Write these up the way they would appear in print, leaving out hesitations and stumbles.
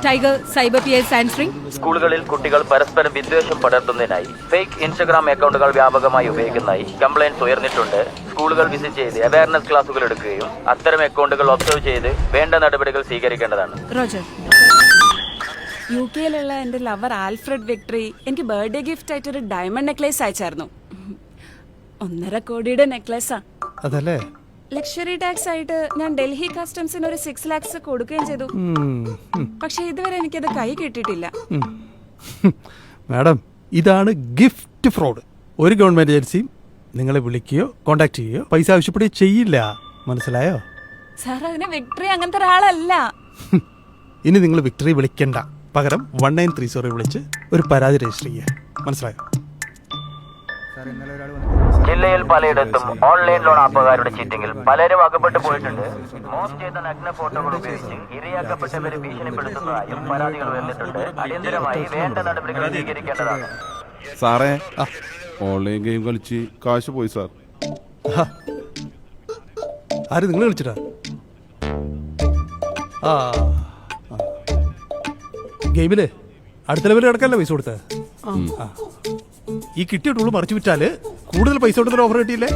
Tiger cyber Pierce answering. സ്കൂളുകളിൽ കുട്ടികൾ പരസ്പരം വിദ്വേഷം പടർത്തുന്നതിനായി ഫേക്ക് ഇൻസ്റ്റഗ്രാം അക്കൗണ്ടുകൾ വ്യാപകമായി ഉപയോഗിക്കുന്നതായി കംപ്ലയിന്റ്സ് ഉയർന്നിട്ടുണ്ട്. സ്കൂളുകൾ വിസിറ്റ് ചെയ്ത് അവയർനെസ് ക്ലാസുകൾ എടുക്കുകയും അത്തരം അക്കൗണ്ടുകൾ ഒബ്സർവ് ചെയ്ത് വേണ്ട നടപടികൾ സ്വീകരിക്കേണ്ടതാണ്. റോജർ. UK-യിലുള്ള എന്റെ ലവർ ആൽഫ്രഡ് വിക്ടറി എനിക്ക് ബർത്ത്ഡേ ഗിഫ്റ്റ് ആയിട്ട് ഒരു ഡയമണ്ട് നെക്ലേസ് അയച്ചായിരുന്നു. 1.5 കോടിയുടെ നെക്ലേസാ. അതല്ലേ? ലക്ഷറി ടാക്സ് ആയിട്ട് ഞാൻ ഡൽഹി കസ്റ്റംസിന് ഒരു 6 lakhs കൊടുക്കുകയും ചെയ്തു. പക്ഷെ ഇതുവരെ എനിക്കത് കൈ കിട്ടിയിട്ടില്ല. മാഡം, ഇതാണ് ഗിഫ്റ്റ് ഫ്രോഡ്. ഒരു ഗവൺമെന്റ് ഏജൻസിയും നിങ്ങളെ വിളിക്കുകയോ കോണ്ടാക്ട് ചെയ്യുകയോ പൈസ ആവശ്യപ്പെടുകയോ ചെയ്യില്ല. മനസ്സിലായോ? സാർ, അതിന് വിക്ടറി അങ്ങനത്തെ ഒരാളല്ല. ഇനി നിങ്ങൾ വിക്ടറി വിളിക്കണ്ട. പകരം 1930 വിളിച്ച് ഒരു പരാതി രജിസ്റ്റർ ചെയ്യുക. മനസ്സിലായോ? ജില്ലയിൽ പലയിടത്തും ഓൺലൈൻ ലോൺ ആപ്പുകാരുടെ ചീറ്റിംഗിൽ പലരും അകപ്പെട്ടു പോയിട്ടുണ്ട്. മോസ്റ്റ് ചെയ്ത നഗ്ന ഫോട്ടോകൾ ഉപയോഗിച്ച് ഇരയാക്കപ്പെട്ടവരെ ഭീഷണിപ്പെടുത്തുന്നതായും പരാതികൾ ഉയർന്നിട്ടുണ്ട്. അടിയന്തരമായി വേണ്ട നടപടികൾ സ്വീകരിക്കേണ്ടതാണ്. സാറേ, ഓൺലൈൻ ഗെയിം കളിച്ച് കാശ് പോയി സാർ. ആര് നിങ്ങൾ കളിച്ചിട്ടാ? ഗെയിമില് അടുത്ത ലെവലിൽ കിടക്കാനല്ലേ പൈസ കൊടുത്തത്? ഈ കിട്ടിയ ടൂള് മറിച്ചു വിറ്റാല് കൂടുതൽ പൈസ കൊടുത്തൊരു ഓഫർ കിട്ടിയില്ലേ?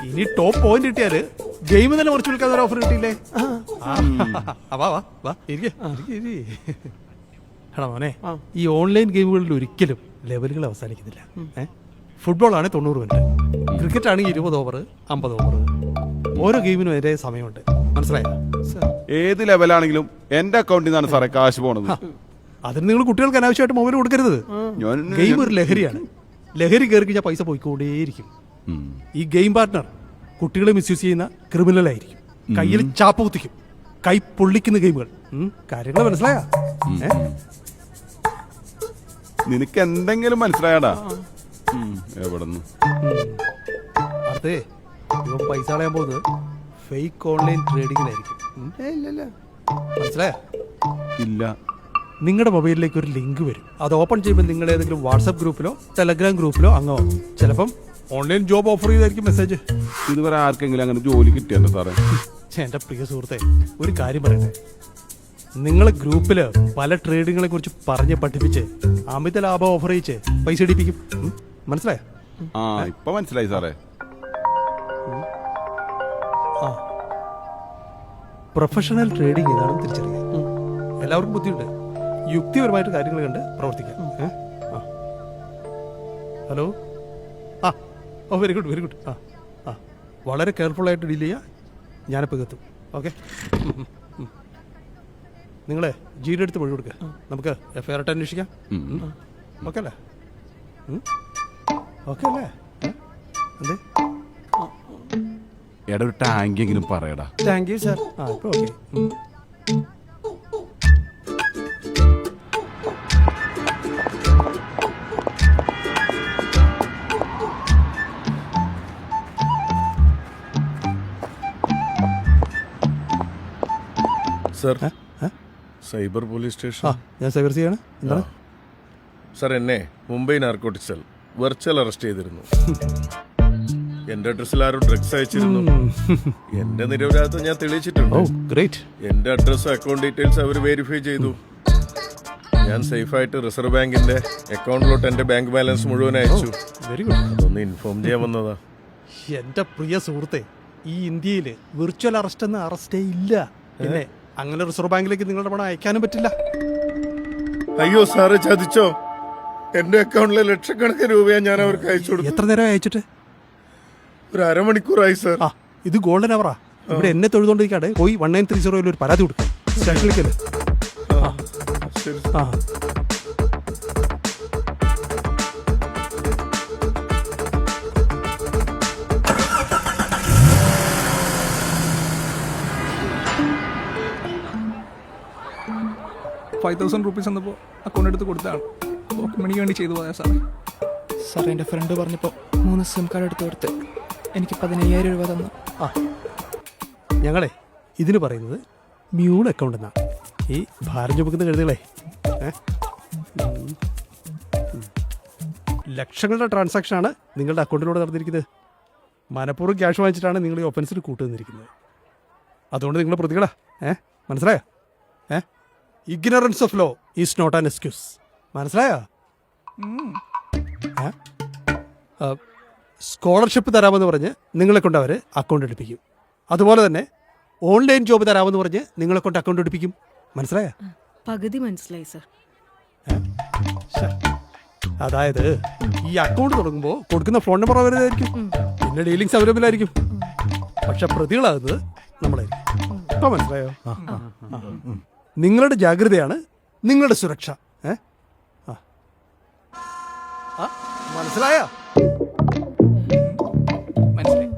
ഇനി ടോപ്പ് പോയിന്റ് കിട്ടിയാല് ഗെയിം തന്നെ മറിച്ചു വിൽക്കാൻ ഒരു ഓഫർ കിട്ടിയില്ലേ? എടാ മോനെ, ഈ ഓൺലൈൻ ഗെയിമുകളിൽ ഒരിക്കലും ലെവലുകൾ അവസാനിക്കുന്നില്ല. ഫുട്ബോൾ ആണെങ്കിൽ 90 മിനിറ്റ്, ക്രിക്കറ്റ് ആണെങ്കിൽ 20 ഓവർ, 50 ഓവർ. ഓരോ ഗെയിമിനും ഒരേ സമയമുണ്ട്. മനസ്സിലായോ? ഏത് ലെവലാണെങ്കിലും എന്റെ അക്കൗണ്ടിൽ നിന്നാണ് സാറേ കാശ് പോണത്. അതിന് നിങ്ങൾ കുട്ടികൾക്ക് അനാവശ്യമായിട്ട് മൊബൈൽ കൊടുക്കരുത്. ഗെയിം ഒരു ലഹരിയാണ്. ലഹരി കയറി കഴിഞ്ഞാൽ പൈസ പോയിക്കൊണ്ടേയിരിക്കും. ഈ ഗെയിം പാർട്ട്ണർ കുട്ടികളെ മിസ്യൂസ് ചെയ്യുന്ന ക്രിമിനൽ ആയിരിക്കും. കയ്യിൽ ചാപ്പ കുത്തിക്കും, കൈ പൊള്ളിക്കുന്ന ഗെയിമുകൾ. കാര്യങ്ങൾ മനസ്സിലായോ? നിനക്ക് എന്തെങ്കിലും മനസ്സിലായടാ? എവിടെന്ന്? അതെ, ഇവൻ പൈസ കളയാൻ പോകുന്നത് ഫേക്ക് ഓൺലൈൻ ട്രേഡിങ്ങിലായിരിക്കും. മനസ്സിലായോ? ഇല്ല. നിങ്ങളുടെ മൊബൈലിലേക്ക് ഒരു ലിങ്ക് വരും. അത് ഓപ്പൺ ചെയ്യുമ്പോൾ നിങ്ങൾ ഏതെങ്കിലും വാട്സാപ്പ് ഗ്രൂപ്പിലോ ടെലഗ്രാം ഗ്രൂപ്പിലോ അംഗമാവും. ചിലപ്പം ഓൺലൈൻ ജോബ് ഓഫർ ചെയ്തായിരിക്കും മെസ്സേജ്. ഇതുവരെ ആർക്കെങ്കിലും അങ്ങനെ ജോലി കിട്ടിയല്ലോ സാറേ? എന്റെ പ്രിയ സുഹൃത്തെ, ഒരു കാര്യം പറയട്ടെ. നിങ്ങളെ ഗ്രൂപ്പില് പല ട്രേഡിങ്ങളെ കുറിച്ച് പറഞ്ഞ് പഠിപ്പിച്ച് അമിത ലാഭം ഓഫർ ചെയ്യിച്ച് പൈസ ഇടിപ്പിക്കും. മനസ്സിലായോ? ഇപ്പൊ മനസ്സിലായി സാറേ. പ്രൊഫഷണൽ ട്രേഡിംഗ് ഏതാണെന്ന് തിരിച്ചറിയാം. എല്ലാവർക്കും ബുദ്ധിയുണ്ട്. യുക്തിപരമായിട്ട് കാര്യങ്ങൾ കണ്ട് പ്രവർത്തിക്കാം. Hello. Very good, very good. വളരെ കെയർഫുള്ളായിട്ട് ഡീൽ ചെയ്യുക. ഞാനിപ്പോൾ എത്തും. ഓക്കെ. നിങ്ങളെ ജിയുടെ അടുത്ത് വഴി കൊടുക്കുക. നമുക്ക് FIR ആയിട്ട് അന്വേഷിക്കാം. ഓക്കെ അല്ലേ? ഓക്കെ അല്ലേ? എന്തേ എടാ, ഒരു ടാങ്ക് എങ്കിലും പറയടാ. Thank you sir. ഇപ്പോൾ okay. Sir, cyber police station. ഞാൻ സൈബർ ചെയ്യാണ്. എന്താണ് സർ? എന്നെ Mumbai narcotic cell virtual arrest ചെയ്തിരുന്നു. എന്റെ അഡ്രസ്സിൽ ആരും ഡ്രഗ്സ് അയച്ചിരുന്നു. എന്റെ നിരപരാധിത്വം ഞാൻ തെളിയിച്ചിട്ടുണ്ട്. എന്റെ അഡ്രസ്സും അക്കൗണ്ട് ഡീറ്റെയിൽസ് അവർ വെരിഫൈ ചെയ്തു. ഞാൻ സേഫായിട്ട് റിസർവ് ബാങ്കിന്റെ അക്കൗണ്ടിലോട്ട് എന്റെ ബാങ്ക് ബാലൻസ് മുഴുവൻ അയച്ചു. Very good. അതൊന്ന് ഇൻഫോം ചെയ്യാൻ വന്നതാ. എന്റെ പ്രിയ സുഹൃത്തെ, ഈ ഇന്ത്യയില് വിർച്വൽ അറസ്റ്റ് എന്ന അറസ്റ്റേ ഇല്ല. പിന്നെ അങ്ങനെ റിസർവ് ബാങ്കിലേക്ക് നിങ്ങളുടെ പണം അയക്കാനും പറ്റില്ല. അയ്യോ സാറ്, ചതിച്ചോ? എന്റെ അക്കൗണ്ടിലെ ലക്ഷക്കണക്കിന് രൂപയാണ് ഞാൻ അവർക്ക് അയച്ചു കൊടുത്തു. എത്ര നേരം അയച്ചിട്ട്? ഒരു അരമണിക്കൂറായി സാർ. ഇത് ഗോൾഡൻ അവറാ. ഇവിടെ എന്നെ തൊഴുതോണ്ടിരിക്കാതെ പോയി 1930 ഒരു പരാതി കൊടുക്കാം. സ്റ്റേഷനിലേക്കല്ലേ? ശരി. 5,000 rupees എന്നപ്പോൾ അക്കൗണ്ട് എടുത്ത് കൊടുത്താണ്. പോക്കറ്റ് മണിക്ക് വേണ്ടി ചെയ്തു പോയാ സാറേ. സാർ, എൻ്റെ ഫ്രണ്ട് പറഞ്ഞപ്പോൾ 3 SIM കാർഡ് എടുത്ത് കൊടുത്ത് എനിക്ക് 15,000 രൂപ തന്നു. ഞങ്ങളെ ഇതിന് പറയുന്നത് മ്യൂൾ അക്കൗണ്ട് എന്നാണ്. ഈ ഭാരം ചുമക്കുന്ന കഴുതുകളെ ലക്ഷങ്ങളുടെ ട്രാൻസാക്ഷനാണ് നിങ്ങളുടെ അക്കൗണ്ടിലൂടെ നടന്നിരിക്കുന്നത്. മനഃപൂർവ്വം ക്യാഷ് വാങ്ങിച്ചിട്ടാണ് നിങ്ങൾ ഈ ഒഫൻസിന് കൂട്ടുനിന്നിരിക്കുന്നത്. അതുകൊണ്ട് നിങ്ങൾ പ്രതികളാ. മനസ്സിലായോ? Ignorance of law is not an excuse. മനസ്സിലായോ? സ്കോളർഷിപ്പ് തരാമെന്ന് പറഞ്ഞ് നിങ്ങളെ കൊണ്ട് അവർ അക്കൗണ്ട് എടുപ്പിക്കും. അതുപോലെ തന്നെ ഓൺലൈൻ ജോബ് തരാമെന്ന് പറഞ്ഞ് നിങ്ങളെ കൊണ്ട് അക്കൗണ്ട് എടുപ്പിക്കും. മനസ്സിലായോ? പകുതി മനസ്സിലായി സർ. അതായത് ഈ അക്കൗണ്ട് തുടങ്ങുമ്പോൾ കൊടുക്കുന്ന ഫോൺ നമ്പർ അവരുതായിരിക്കും, പിന്നെ ഡീലിങ്സ് അവൈലബിൾ പക്ഷെ പ്രതികളാകുന്നത് നമ്മളായിരിക്കും. ഇപ്പൊ മനസ്സിലായോ? നിങ്ങളുടെ ജാഗ്രതയാണ് നിങ്ങളുടെ സുരക്ഷ. മനസ്സിലായോ? മനസ്സിലായി.